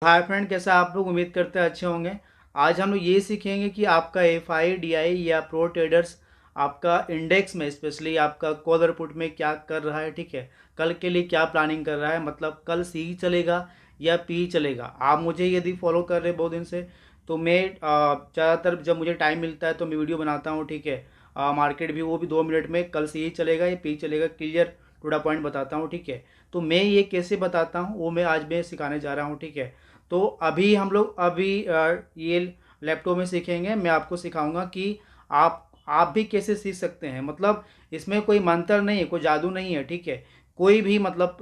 Hi friend, कैसा आप लोग? उम्मीद करते हैं अच्छे होंगे। आज हम लोग ये सीखेंगे कि आपका एफ आई डी आई या प्रो ट्रेडर्स आपका इंडेक्स में स्पेशली आपका कॉल और पुट में क्या कर रहा है। ठीक है, कल के लिए क्या प्लानिंग कर रहा है, मतलब कल सी चलेगा या पी चलेगा। आप मुझे यदि फॉलो कर रहे बहुत दिन से तो मैं ज़्यादातर जब मुझे टाइम मिलता है तो मैं वीडियो बनाता हूँ। ठीक है, मार्केट भी वो भी 2 मिनट में कल सी चलेगा या पी चलेगा क्लियर टू द पॉइंट बताता हूँ। ठीक है, तो मैं ये कैसे बताता हूँ वो मैं आज मैं सिखाने जा रहा हूँ। ठीक है, तो अभी हम लोग ये लैपटॉप में सीखेंगे। मैं आपको सिखाऊंगा कि आप भी कैसे सीख सकते हैं। मतलब इसमें कोई मंत्र नहीं है, कोई जादू नहीं है। ठीक है, कोई भी मतलब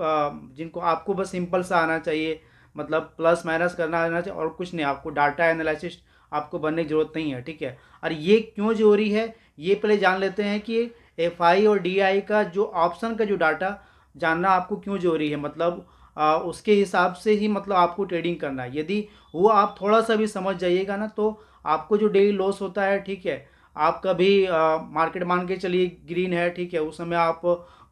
जिनको आपको बस सिंपल सा आना चाहिए, मतलब प्लस माइनस करना आना चाहिए और कुछ नहीं। आपको डाटा एनालिसिस आपको बनने की ज़रूरत नहीं है। ठीक है, और ये क्यों जरूरी है ये पहले जान लेते हैं कि एफ आई और डी आई का जो ऑप्शन का जो डाटा जानना आपको क्यों जरूरी है। मतलब उसके हिसाब से ही मतलब आपको ट्रेडिंग करना है। यदि वो आप थोड़ा सा भी समझ जाइएगा ना तो आपको जो डेली लॉस होता है, ठीक है, आप कभी मार्केट मान के चलिए ग्रीन है, ठीक है, उस समय आप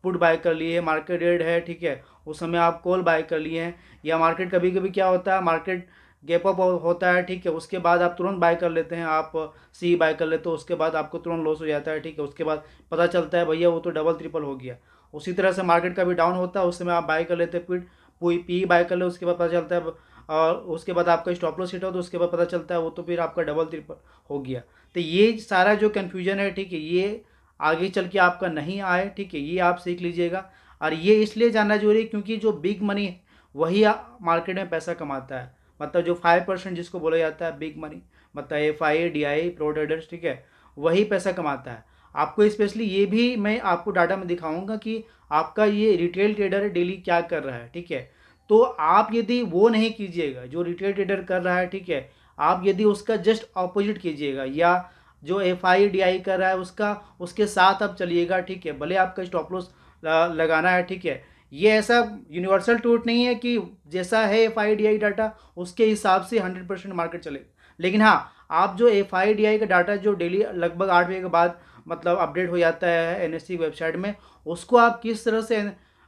पुट बाय कर लिए, मार्केट रेड है, ठीक है, उस समय आप कॉल बाय कर लिए हैं। या मार्केट कभी कभी क्या होता है, मार्केट गैप अप होता है, ठीक है, उसके बाद आप तुरंत बाय कर लेते हैं, आप सी बाय कर लेते हो, उसके बाद आपको तुरंत लॉस हो जाता है। ठीक है, उसके बाद पता चलता है भैया वो तो डबल ट्रिपल हो गया। उसी तरह से मार्केट का भी डाउन होता है, उस समय आप बाय कर लेते हैं पुट, कोई पी बाय कर लो, उसके बाद पता चलता है और उसके बाद आपका स्टॉप लॉस हिट हो तो उसके बाद पता चलता है वो तो फिर आपका डबल ट्रिपल हो गया। तो ये सारा जो कन्फ्यूजन है, ठीक है, ये आगे चल के आपका नहीं आए। ठीक है, ये आप सीख लीजिएगा। और ये इसलिए जानना जरूरी है क्योंकि जो बिग मनी है वही मार्केट में पैसा कमाता है। मतलब जो 5% जिसको बोला जाता है बिग मनी, मतलब F I D I pro traders, ठीक है, वही पैसा कमाता है। आपको स्पेशली ये भी मैं आपको डाटा में दिखाऊंगा कि आपका ये रिटेल ट्रेडर डेली क्या कर रहा है। ठीक है, तो आप यदि वो नहीं कीजिएगा जो रिटेल ट्रेडर कर रहा है, ठीक है, आप यदि उसका जस्ट ऑपोजिट कीजिएगा या जो एफ आई डी आई कर रहा है उसका उसके साथ आप चलिएगा। ठीक है, भले आपका स्टॉप लॉस लगाना है। ठीक है, ये ऐसा यूनिवर्सल ट्रूथ नहीं है कि जैसा है F I D I data उसके हिसाब से 100% मार्केट चलेगा। लेकिन हाँ, आप जो एफ आई डी आई का डाटा जो डेली लगभग 8 बजे के बाद मतलब अपडेट हो जाता है एन एस सी वेबसाइट में, उसको आप किस तरह से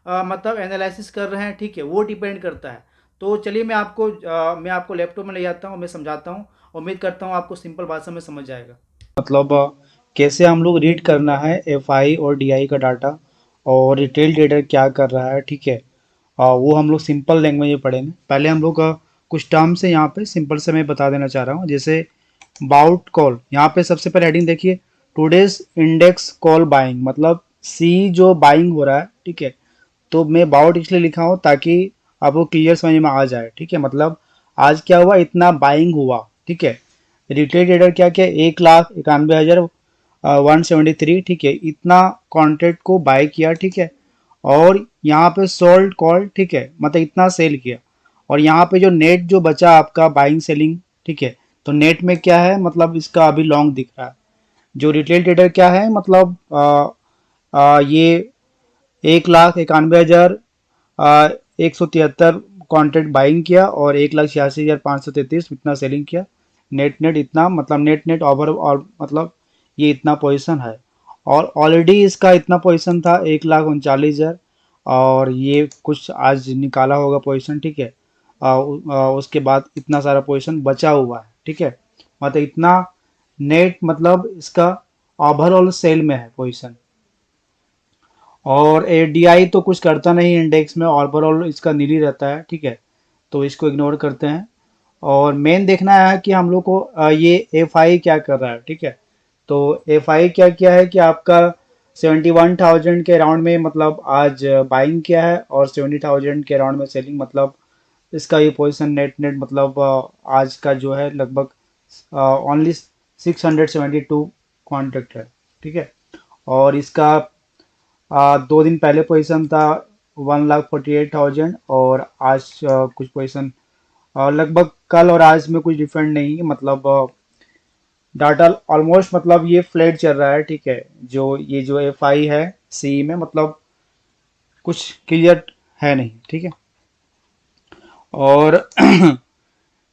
मतलब एनालिसिस कर रहे हैं, ठीक है, वो डिपेंड करता है। तो चलिए मैं आपको लैपटॉप में ले जाता हूँ, मैं समझाता हूँ। उम्मीद करता हूँ आपको सिंपल भाषा में समझ जाएगा। मतलब कैसे हम लोग रीड करना है एफ आई और डी आई का डाटा और रिटेल ट्रेडर क्या कर रहा है। ठीक है, वो हम लोग सिंपल लैंग्वेज में पढ़ेंगे। पहले हम लोग कुछ टर्म्स है यहाँ पे सिंपल से मैं बता देना चाह रहा हूँ। जैसे बाउट कॉल, यहाँ पे सबसे पहले हेडिंग देखिए, टुडेज इंडेक्स कॉल बाइंग, मतलब सी जो बाइंग हो रहा है। ठीक है, तो मैं बाउट इसलिए लिखा हूँ ताकि आपको क्लियर समझ में आ जाए। ठीक है, मतलब आज क्या हुआ, इतना बाइंग हुआ। ठीक है, रिटेल ट्रेडर क्या क्या 1,91,173, ठीक है, इतना कॉन्ट्रैक्ट को बाय किया। ठीक है, और यहाँ पे सोल्ड कॉल, ठीक है, मतलब इतना सेल किया। और यहाँ पे जो नेट जो बचा आपका बाइंग सेलिंग, ठीक है, तो नेट में क्या है, मतलब इसका अभी लॉन्ग दिख रहा है। जो रिटेल ट्रेडर क्या है, मतलब ये 1,91,173 कॉन्ट्रैक्ट बाइंग किया और 1,86,533 इतना सेलिंग किया। नेट नेट इतना, मतलब नेट नेट ओवर, और मतलब ये इतना पोजीशन है। और ऑलरेडी इसका इतना पोजीशन था 1,39,000, और ये कुछ आज निकाला होगा पोजीशन। ठीक है, उसके बाद इतना सारा पोजीशन बचा हुआ है। ठीक है, मतलब इतना नेट, मतलब इसका ओवरऑल सेल में है पोजीशन। और एडीआई तो कुछ करता नहीं इंडेक्स में, ओवरऑल इसका नीली रहता है। ठीक है, तो इसको इग्नोर करते हैं। और मेन देखना है कि हम लोग को ये एफ आई क्या कर रहा है। ठीक है, तो एफ आई क्या किया है कि आपका 71,000 के अराउंड में मतलब आज बाइंग किया है और 70,000 के अराउंड में सेलिंग, मतलब इसका ये पोजीशन नेट नेट, मतलब आज का जो है लगभग ओनली 672 कॉन्ट्रैक्ट है। ठीक है, और इसका 2 दिन पहले पोजीशन था 1,48,000, और आज कुछ पोजीशन लगभग कल और आज में कुछ डिफरेंट नहीं है। मतलब डाटा ऑलमोस्ट, मतलब ये फ्लैट चल रहा है। ठीक है, जो ये जो एफ आई है सी में, मतलब कुछ क्लियर है नहीं। ठीक है, और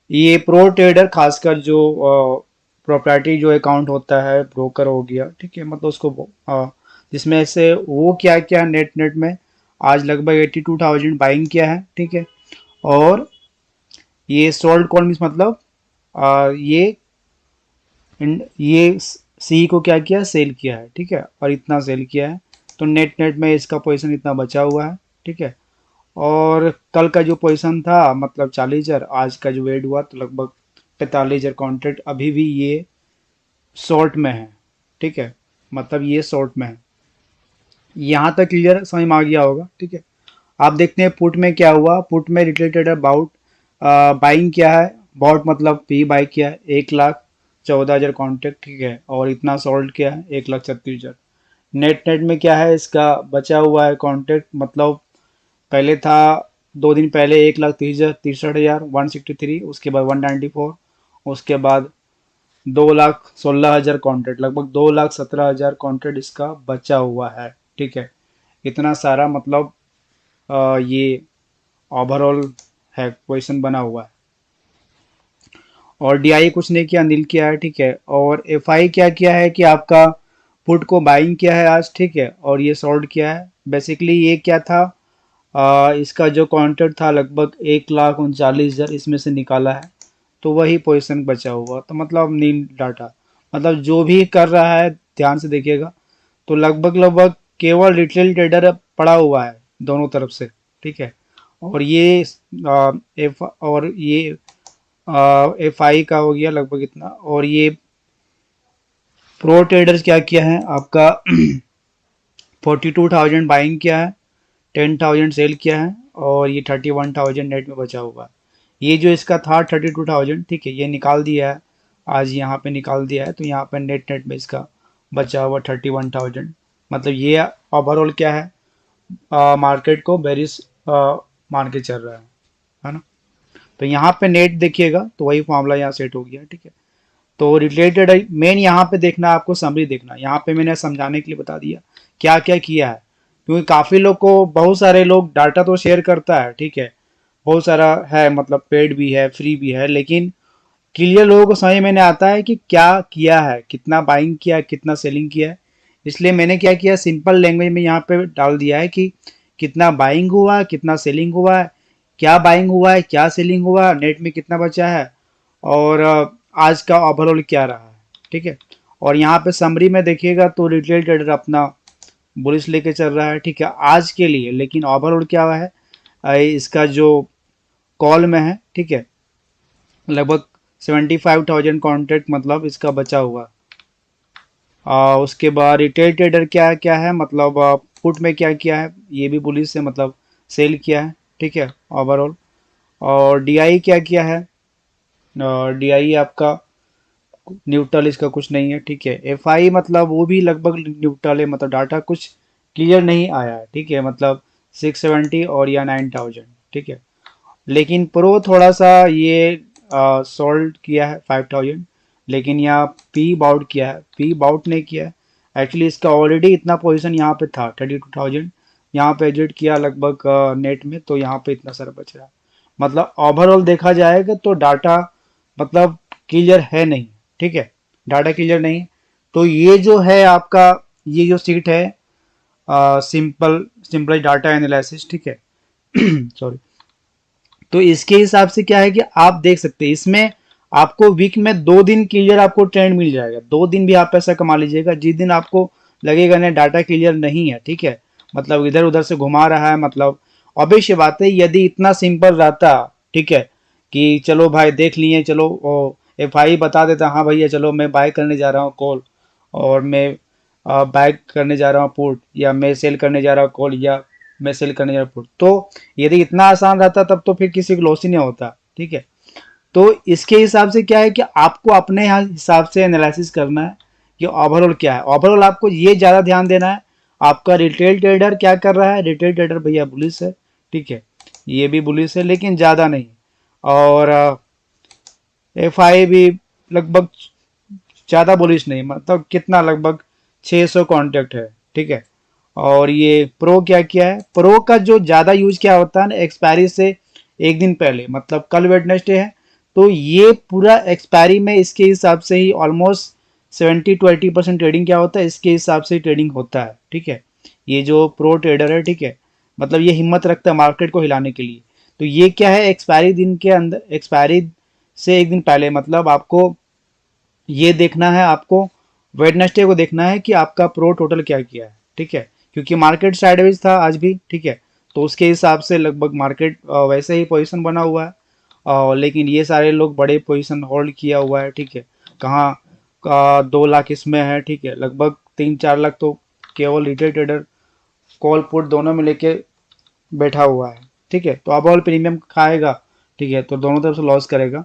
ये प्रो ट्रेडर खासकर जो प्रॉपर्टी जो अकाउंट होता है, ब्रोकर हो गया। ठीक है, मतलब उसको जिसमें से वो क्या क्या नेट नेट में आज लगभग 82,000 बाइंग किया है। ठीक है, और ये सोल्ड कॉल मीन्स मतलब ये सी को क्या किया, सेल किया है, ठीक है, और इतना सेल किया है, तो नेट नेट में इसका पोजीशन इतना बचा हुआ है, ठीक है। और कल का जो पोजीशन था मतलब 40,000, आज का जो वेट हुआ तो लगभग 45,000 कॉन्ट्रैक्ट अभी भी ये शॉर्ट में है, ठीक है, मतलब ये शॉर्ट में है। यहाँ तक क्लियर समझ में आ गया होगा, ठीक है। आप देखते हैं पुट में क्या हुआ। पुट में रिलेटेड अबाउट बाइंग क्या है, बॉट मतलब पी बाई किया है 1,14,000 कॉन्ट्रैक्ट, ठीक है, और इतना सोल्ड किया है 1,36,000। नेट नेट में क्या है, इसका बचा हुआ है कॉन्ट्रैक्ट, मतलब पहले था 2 दिन पहले 1,63,000 163, उसके बाद 194, उसके बाद 2,16,000 कॉन्ट्रैक्ट, लगभग 2,17,000 कॉन्ट्रैक्ट इसका बचा हुआ है, ठीक है। इतना सारा मतलब ये ओवरऑल है, क्वेश्चन बना हुआ है। और डीआई कुछ नहीं किया, नील किया है, ठीक है। और एफआई क्या किया है कि आपका पुट को बाइंग किया है आज, ठीक है, और ये शॉर्ट किया है। बेसिकली ये क्या था, इसका जो कॉन्ट्रैक्ट था लगभग 1,39,000, इसमें से निकाला है, तो वही पोजीशन बचा हुआ, तो मतलब नील डाटा, मतलब जो भी कर रहा है ध्यान से देखिएगा, तो लगभग लगभग केवल रिटेल ट्रेडर पड़ा हुआ है दोनों तरफ से, ठीक है। और ये एफ और ये एफ आई का हो गया लगभग इतना। और ये प्रो ट्रेडर्स क्या किया है आपका 42,000 बाइंग किया है, 10,000 सेल किया है, और ये 31,000 नेट में बचा हुआ है। ये जो इसका था 32,000, ठीक है, ये निकाल दिया है, आज यहाँ पे निकाल दिया है, तो यहाँ पे नेट नेट में इसका बचा हुआ 31,000। मतलब ये ओवरऑल क्या है, मार्केट को बेरिश मान के चल रहा है ना। तो यहाँ पे नेट देखिएगा तो वही फॉर्मूला यहाँ सेट हो गया, ठीक है। तो रिलेटेड मेन यहाँ पे देखना, आपको समरी देखना, यहाँ पे मैंने समझाने के लिए बता दिया क्या क्या किया है, क्योंकि काफ़ी लोग को, बहुत सारे लोग डाटा तो शेयर करता है, ठीक है, बहुत सारा है, मतलब पेड भी है फ्री भी है, लेकिन क्लियर लोगों को समझ में नहीं आता है कि क्या किया है, कितना बाइंग किया है, कितना सेलिंग किया है। इसलिए मैंने क्या किया, सिंपल लैंग्वेज में यहाँ पे डाल दिया है कि कितना बाइंग हुआ, कितना सेलिंग हुआ है, क्या बाइंग हुआ है, क्या सेलिंग हुआ, नेट में कितना बचा है, और आज का ओवरऑल क्या रहा है, ठीक है। और यहाँ पे समरी में देखिएगा तो रिटेल ट्रेडर अपना बुलिश लेके चल रहा है, ठीक है, आज के लिए। लेकिन ओवरऑल क्या हुआ है, इसका जो कॉल में है, ठीक है, लगभग 75,000 कॉन्ट्रैक्ट मतलब इसका बचा हुआ। उसके बाद रिटेल ट्रेडर क्या क्या है, मतलब पुट में क्या किया है, ये भी बुलिश से मतलब सेल किया है, ठीक है, ओवरऑल। और डीआई क्या किया है, डीआई आपका न्यूट्रल, इसका कुछ नहीं है, ठीक है। एफआई मतलब वो भी लगभग न्यूट्रल है, मतलब डाटा कुछ क्लियर नहीं आया है, ठीक है, मतलब 670 और या 9,000, ठीक है। लेकिन प्रो थोड़ा सा ये सोल्ड किया है 5,000, लेकिन यहाँ पी बाउट किया है, पी बाउट नहीं किया है। एक्चुअली इसका ऑलरेडी इतना पोजीशन यहाँ पे था 32,000, यहाँ पे एग्जिट किया लगभग नेट में, तो यहाँ पे इतना सारा बच रहा है। मतलब ओवरऑल देखा जाएगा तो डाटा मतलब क्लियर है नहीं, ठीक है, डाटा क्लियर नहीं। तो ये जो है आपका, ये जो सीट है सिंपल डाटा एनालिसिस, ठीक है सॉरी। तो इसके हिसाब से क्या है कि आप देख सकते हैं, इसमें आपको वीक में 2 दिन क्लियर आपको ट्रेंड मिल जाएगा, 2 दिन भी आप पैसा कमा लीजिएगा। जिस दिन आपको लगेगा ना डाटा क्लियर नहीं है, ठीक है, मतलब इधर उधर से घुमा रहा है, मतलब ऑब्वियस बात है, यदि इतना सिंपल रहता, ठीक है, कि चलो भाई देख लिए, चलो एफ आई बता देता, हाँ भैया चलो मैं बाय करने जा रहा हूँ कॉल, और मैं बाय करने जा रहा हूँ पुट, या मैं सेल करने जा रहा हूँ कॉल, या मैं सेल करने जा रहा हूँ पुट, तो यदि इतना आसान रहता तब तो फिर किसी को लॉस ही नहीं होता, ठीक है। तो इसके हिसाब से क्या है कि आपको अपने यहाँ हिसाब से एनालिसिस करना है कि ओवरऑल क्या है। ओवरऑल आपको ये ज़्यादा ध्यान देना है, आपका रिटेल ट्रेडर क्या कर रहा है, रिटेल ट्रेडर भैया बुलिश है, ठीक है, ये भी बुलिश है लेकिन ज़्यादा नहीं। और एफ आई भी लगभग ज़्यादा बुलिश नहीं, मतलब कितना, लगभग 600 कॉन्टैक्ट है, ठीक है। और ये प्रो क्या किया है, प्रो का जो ज़्यादा यूज क्या होता है ना, एक्सपायरी से 1 दिन पहले, मतलब कल वेडनेसडे है, तो ये पूरा एक्सपायरी में इसके हिसाब से ही ऑलमोस्ट 70 to 80% ट्रेडिंग क्या होता है, इसके हिसाब से ट्रेडिंग होता है, ठीक है। ये जो प्रो ट्रेडर है, ठीक है, मतलब ये हिम्मत रखता है मार्केट को हिलाने के लिए। तो ये क्या है, एक्सपायरी दिन के अंदर, एक्सपायरी से एक दिन पहले, मतलब आपको ये देखना है, आपको वेडनेसडे को देखना है कि आपका प्रो टोटल क्या किया है, ठीक है, क्योंकि मार्केट साइडवेज था आज भी, ठीक है, तो उसके हिसाब से लगभग मार्केट वैसे ही पोजीशन बना हुआ है, लेकिन ये सारे लोग बड़े पोजीशन होल्ड किया हुआ है, ठीक है, कहाँ 2 लाख इसमें है, ठीक है, लगभग 3-4 लाख तो केवल रिटेल ट्रेडर कॉल पुट दोनों में लेके बैठा हुआ है, ठीक है, तो अब ऑल प्रीमियम खाएगा, ठीक है, तो दोनों तरफ से लॉस करेगा।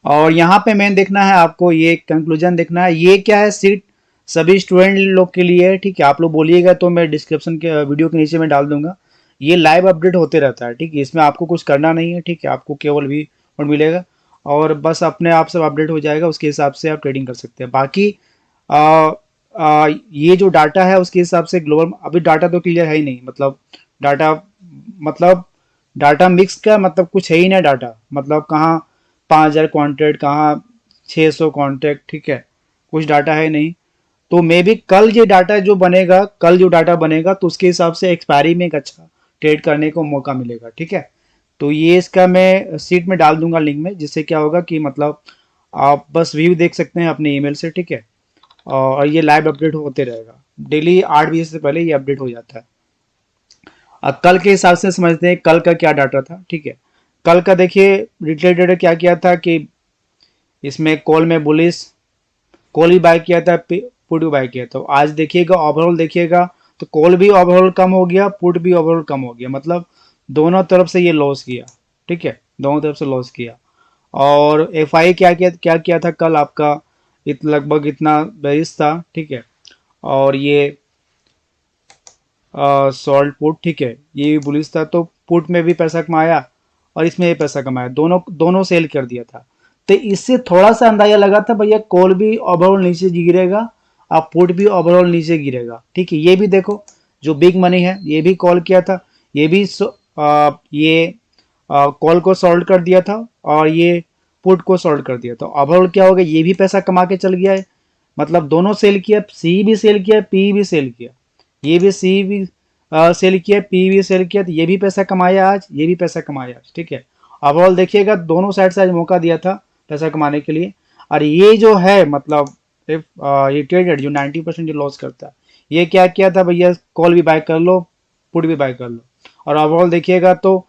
और यहाँ पे मेन देखना है आपको, ये कंक्लूजन देखना है, ये क्या है, सीट सभी स्टूडेंट लोग के लिए है, ठीक है, आप लोग बोलिएगा तो मैं डिस्क्रिप्शन के वीडियो के नीचे में डाल दूंगा, ये लाइव अपडेट होते रहता है, ठीक है, इसमें आपको कुछ करना नहीं है, ठीक है, आपको केवल भी और मिलेगा और बस अपने आप सब अपडेट हो जाएगा, उसके हिसाब से आप ट्रेडिंग कर सकते हैं। बाकी ये जो डाटा है उसके हिसाब से ग्लोबल, अभी डाटा तो क्लियर है ही नहीं, डाटा मतलब डाटा मिक्स का मतलब कुछ है ही ना डाटा, मतलब कहाँ 5,000 कॉन्ट्रैक्ट, कहाँ 600 कॉन्ट्रैक्ट, ठीक है, कुछ डाटा है नहीं, तो मे बी कल ये डाटा जो बनेगा, कल जो डाटा बनेगा तो उसके हिसाब से एक्सपायरी में एक अच्छा ट्रेड करने को मौका मिलेगा, ठीक है, तो ये इसका मैं सीट में डाल दूंगा लिंक में, जिससे क्या होगा कि मतलब आप बस व्यू देख सकते हैं अपने ईमेल से, ठीक है, और ये लाइव अपडेट होते रहेगा, डेली 8 बजे से पहले ये अपडेट हो जाता है। कल के हिसाब से समझते हैं कल का क्या डाटा था, ठीक है, कल का देखिए रिटेल ट्रेडर क्या किया था कि इसमें कॉल में बुलिश, कॉल भी बाय किया था, पुट भी बाय किया था, तो आज देखिएगा ओवरऑल देखिएगा तो कॉल भी ओवरऑल कम हो गया, पुट भी ओवरऑल कम हो गया, मतलब दोनों तरफ से ये लॉस किया, ठीक है, दोनों तरफ से लॉस किया। और एफ आई क्या किया था कल आपका, लगभग इतना बेरिश था, ठीक है, और ये सॉल्ट पुट, ठीक है, ये भी बुलिश था, तो पुट में भी पैसा कमाया और इसमें भी पैसा कमाया, दोनों दोनों सेल कर दिया था, तो इससे थोड़ा सा अंदाजा लगा था भैया कॉल भी ओवरऑल नीचे गिरेगा और पुट भी ओवरऑल नीचे गिरेगा, ठीक है, ये भी देखो जो बिग मनी है ये भी कॉल किया था, ये भी ये कॉल को सॉल्ट कर दिया था और ये पुट को सॉल्ट कर दिया था, ओवरऑल क्या हो गया, ये भी पैसा कमा के चल गया है, मतलब दोनों सेल किया, सी भी सेल किया, पी भी सेल किया, ये भी सी भी सेल किया, पी भी सेल किया, तो ये भी पैसा कमाया आज, ये भी पैसा कमाया आज, ठीक है, ओवरऑल देखिएगा दोनों साइड से आज मौका दिया था पैसा कमाने के लिए। और ये जो है मतलब ये ट्रेडर जो 90% जो लॉस करता है, ये क्या किया था भैया, कॉल भी बाय कर लो, पुट भी बाय कर लो, और ओवरऑल देखिएगा तो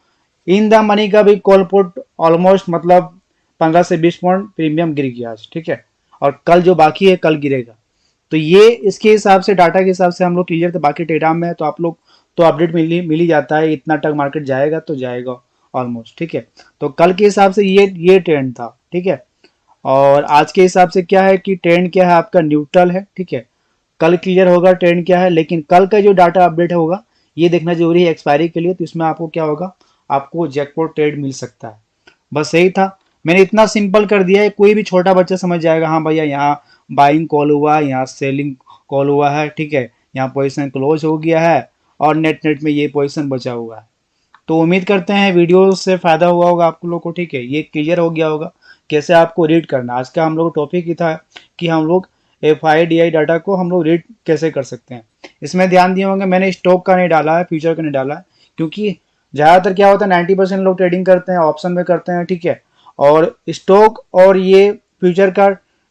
इन द मनी का भी कॉल पुट ऑलमोस्ट मतलब 15 से 20 पॉइंट प्रीमियम गिर गया आज, ठीक है, और कल जो बाकी है कल गिरेगा, तो ये इसके हिसाब से डाटा के हिसाब से हम लोग क्लियर थे। बाकी टेडाम में है तो आप लोग तो अपडेट मिल ही जाता है, इतना तक मार्केट जाएगा तो जाएगा ऑलमोस्ट, ठीक है, तो कल के हिसाब से ये ट्रेंड था, ठीक है, और आज के हिसाब से क्या है कि ट्रेंड क्या है आपका न्यूट्रल है, ठीक है, कल क्लियर होगा ट्रेंड क्या है, लेकिन कल का जो डाटा अपडेट होगा ये देखना जरूरी है एक्सपायरी के लिए, तो इसमें आपको क्या होगा, आपको जैकपॉट ट्रेड मिल सकता है। बस यही था, मैंने इतना सिंपल कर दिया है, कोई भी छोटा बच्चा समझ जाएगा, हाँ भैया यहाँ बाइंग कॉल हुआ है, यहाँ सेलिंग कॉल हुआ है, ठीक है, यहाँ पोजीशन क्लोज हो गया है और नेट नेट में ये पोजीशन बचा हुआ है। तो उम्मीद करते हैं वीडियो से फ़ायदा हुआ होगा आप लोग को, ठीक है, ये क्लियर हो गया होगा कैसे आपको रीड करना। आज का हम लोग टॉपिक ही था कि हम लोग FIDI डाटा को हम लोग रीड कैसे कर सकते हैं। इसमें ध्यान दिए होंगे मैंने स्टॉक का नहीं डाला है, फ्यूचर का नहीं डाला है, क्योंकि ज़्यादातर क्या होता है 90% लोग ट्रेडिंग करते हैं ऑप्शन में करते हैं, ठीक है, और स्टॉक और ये फ्यूचर का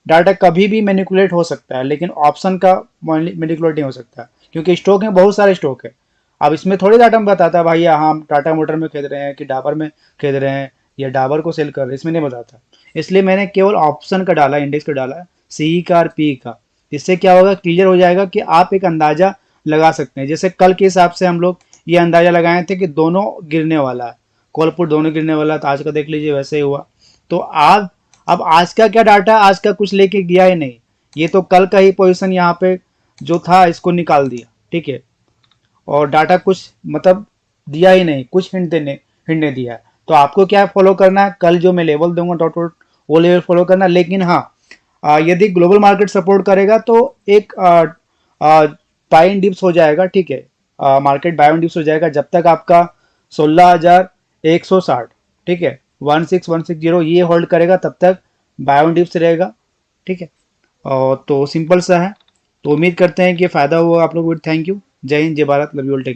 डाटा कभी भी मैनिपुलेट हो सकता है, लेकिन ऑप्शन का मैनिपुलेट नहीं हो सकता, क्योंकि स्टॉक में बहुत सारे स्टॉक है। अब इसमें थोड़ी डाटा में बताता है भाई हम टाटा मोटर में खरीद रहे हैं कि डाबर में खरीद रहे हैं या डाबर को सेल कर रहे हैं, इसमें नहीं बताता, इसलिए मैंने केवल ऑप्शन का डाला, इंडेक्स का डाला, सी का और पी का। इससे क्या होगा, क्लियर हो जाएगा कि आप एक अंदाजा लगा सकते हैं। जैसे कल के हिसाब से हम लोग ये अंदाजा लगाए थे कि दोनों गिरने वाला है, कॉल पुट दोनों गिरने वाला, तो आज का देख लीजिए वैसे ही हुआ। तो आज अब आज का क्या डाटा, आज का कुछ लेके गया ही नहीं, ये तो कल का ही पोजीशन यहाँ पे जो था इसको निकाल दिया, ठीक है, और डाटा कुछ मतलब दिया ही नहीं, कुछ हिंट नहीं दिया है। तो आपको क्या फॉलो करना है, कल जो मैं लेवल दूंगा डॉट डॉट वो लेवल फॉलो करना। लेकिन हाँ यदि ग्लोबल मार्केट सपोर्ट करेगा तो एक बाइंग डिप्स हो जाएगा, ठीक है, मार्केट बाइंग डिप्स हो जाएगा जब तक आपका 16,160, ठीक है, 16160 ये होल्ड करेगा तब तक बाइंग डिप्स रहेगा, ठीक है, और तो सिंपल सा है। तो उम्मीद करते हैं कि फ़ायदा हुआ आप लोगों को। थैंक यू, जय हिंद, जय Bharat, love you all, take.